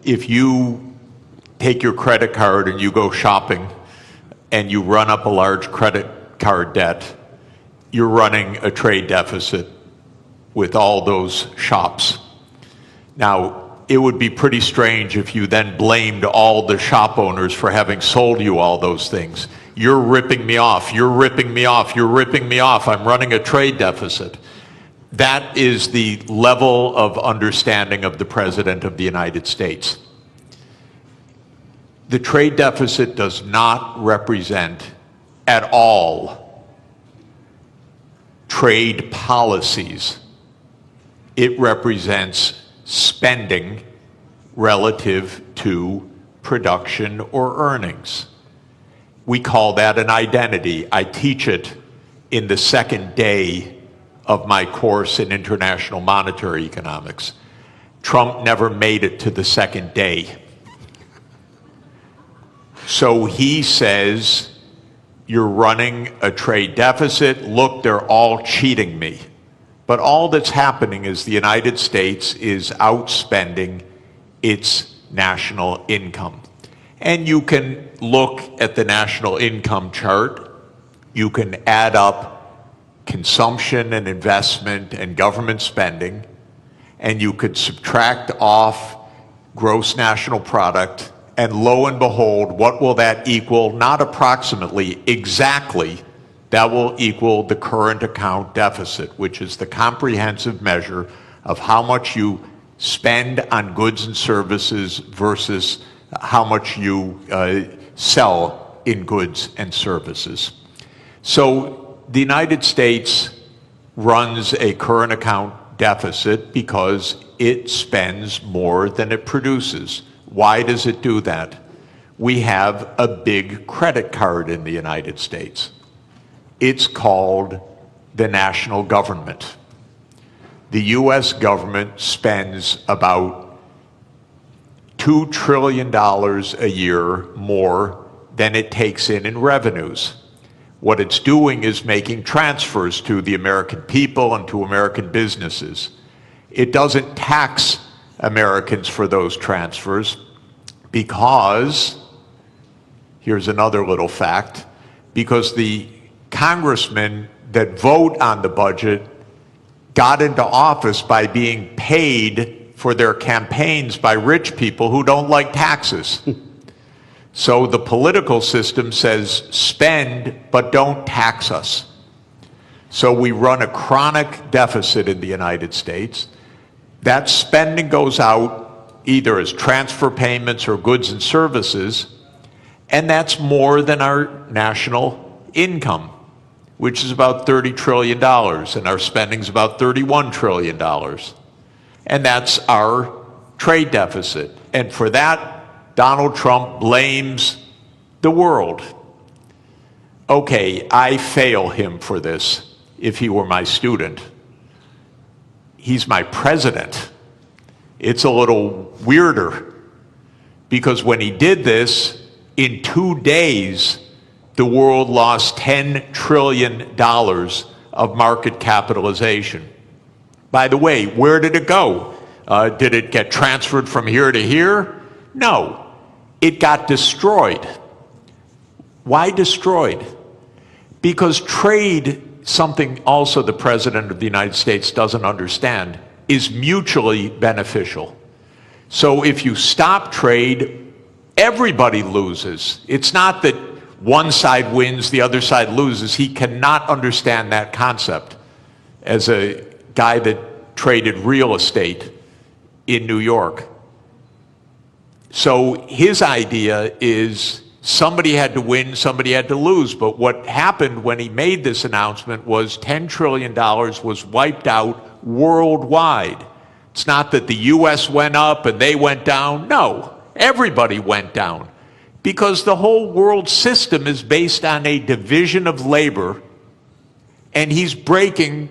If you take your credit card and you go shopping and you run up a large credit card debt, you're running a trade deficit with all those shops. Now, it would be pretty strange if you then blamed all the shop owners for having sold you all those things. You're ripping me off, you're ripping me off, you're ripping me off, I'm running a trade deficit. That is the level of understanding of the President of the United States. The trade deficit does not represent at all trade policies. It represents spending relative to production or earnings. We call that an identity. I teach it in the second day of my course in international monetary economics. Trump never made it to the second day. So he says, you're running a trade deficit, look, they're all cheating me. But all that's happening is the United States is outspending its national income. And you can look at the national income chart, you can add up consumption and investment and government spending, and you could subtract off gross national product, and lo and behold, what will that equal? Not approximately, exactly. That will equal the current account deficit, which is the comprehensive measure of how much you spend on goods and services versus how much you sell in goods and services. So the United States runs a current account deficit because it spends more than it produces. Why does it do that? We have a big credit card in the United States. It's called the national government. The US government spends about $2 trillion a year more than it takes in revenues. What it's doing is making transfers to the American people and to American businesses. It doesn't tax Americans for those transfers because, here's another little fact, because the congressmen that vote on the budget got into office by being paid for their campaigns by rich people who don't like taxes. So the political system says spend, but don't tax us. So we run a chronic deficit in the United States. That spending goes out either as transfer payments or goods and services, and that's more than our national income, which is about $30 trillion, and our spending is about $31 trillion. And that's our trade deficit. And for that, Donald Trump blames the world. Okay, I fail him for this if he were my student. He's my president. It's a little weirder because when he did this, in 2 days, the world lost $10 trillion of market capitalization. By the way, where did it go? Did it get transferred from here to here? No, it got destroyed. Why destroyed? Because trade, something also the President of the United States doesn't understand, is mutually beneficial. So if you stop trade, everybody loses. It's not that one side wins, the other side loses. He cannot understand that concept as a guy that traded real estate in New York. So his idea is somebody had to win, somebody had to lose. But what happened when he made this announcement was $10 trillion was wiped out worldwide. It's not that the US went up and they went down. No, everybody went down. Because the whole world system is based on a division of labor, and he's breaking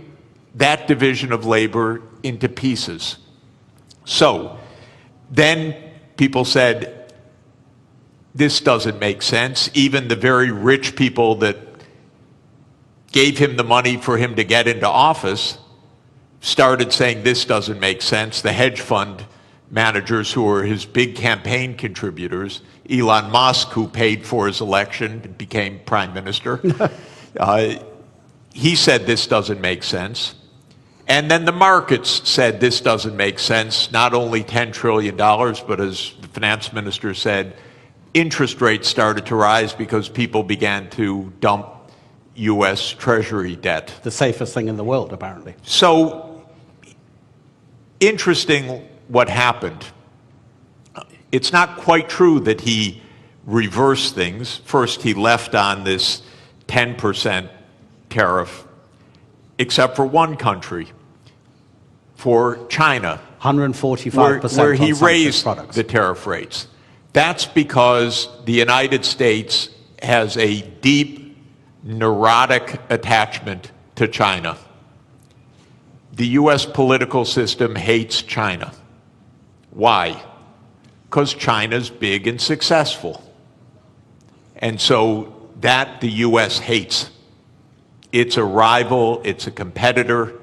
that division of labor into pieces. So then people said, this doesn't make sense. Even the very rich people that gave him the money for him to get into office started saying this doesn't make sense. The hedge fund managers who were his big campaign contributors. Elon Musk, who paid for his election and became prime minister. He said this doesn't make sense. And then the markets said this doesn't make sense. Not only $10 trillion, but as the finance minister said, interest rates started to rise because people began to dump U.S. Treasury debt. The safest thing in the world, apparently. So, interesting what happened. It's not quite true that he reversed things. First, he left on this 10% tariff, except for one country, for China, 145% where he on some raised products. the tariff rates. That's because the United States has a deep, neurotic attachment to China. The U.S. political system hates China. Why? Because China's big and successful. And so that the U.S. hates. It's a rival, it's a competitor,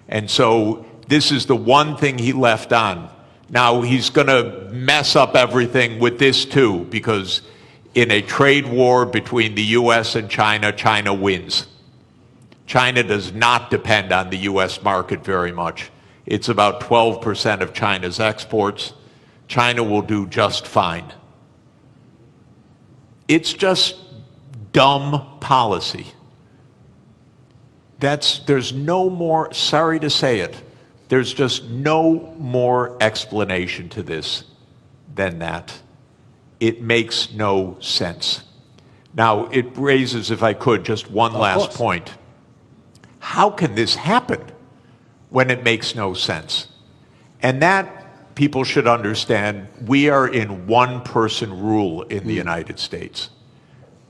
and so this is the one thing he left on. Now he's going to mess up everything with this too, because in a trade war between the U.S. and China, China wins. China does not depend on the U.S. market very much. It's about 12% of China's exports. China will do just fine. It's just dumb policy. There's no more, sorry to say it, there's just no more explanation to this than that. It makes no sense. Now, it raises, if I could, just one last point. How can this happen when it makes no sense? And that, people should understand, we are in one-person rule in the United States.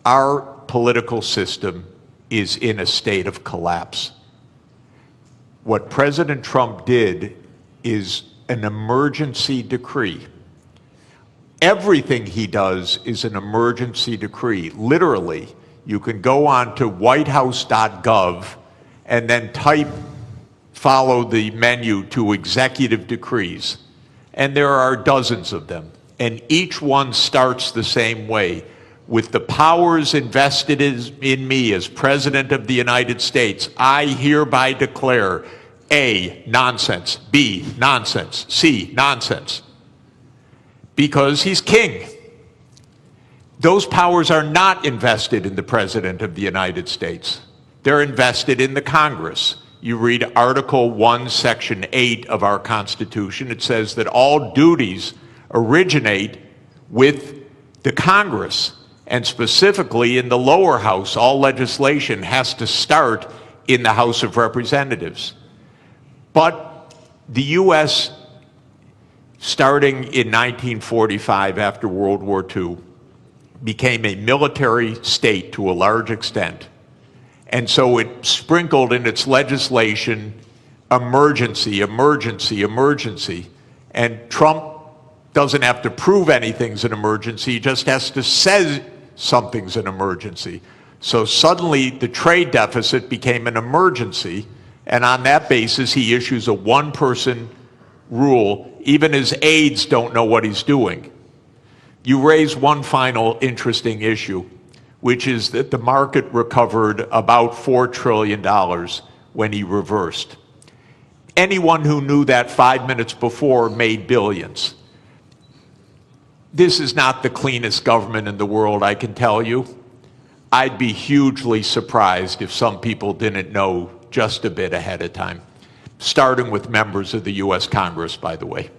Our political system is in a state of collapse. What President Trump did is an emergency decree. Everything he does is an emergency decree. Literally, you can go on to whitehouse.gov and then follow the menu to executive decrees. And there are dozens of them. And each one starts the same way. With the powers invested in me as President of the United States, I hereby declare A, nonsense, B, nonsense, C, nonsense. Because he's king. Those powers are not invested in the President of the United States. They're invested in the Congress. You read Article 1, Section 8 of our Constitution. It says that all duties originate with the Congress. And specifically in the lower house, all legislation has to start in the House of Representatives. But the U.S., starting in 1945 after World War II, became a military state to a large extent. And so it sprinkled in its legislation emergency, emergency, emergency. And Trump doesn't have to prove anything's an emergency, he just has to say something's an emergency. So suddenly the trade deficit became an emergency, and on that basis he issues a one-person rule. Even his aides don't know what he's doing. You raise one final interesting issue, which is that the market recovered about $4 trillion when he reversed. Anyone who knew that 5 minutes before made billions. This is not the cleanest government in the world, I can tell you. I'd be hugely surprised if some people didn't know just a bit ahead of time, starting with members of the U.S. Congress, by the way.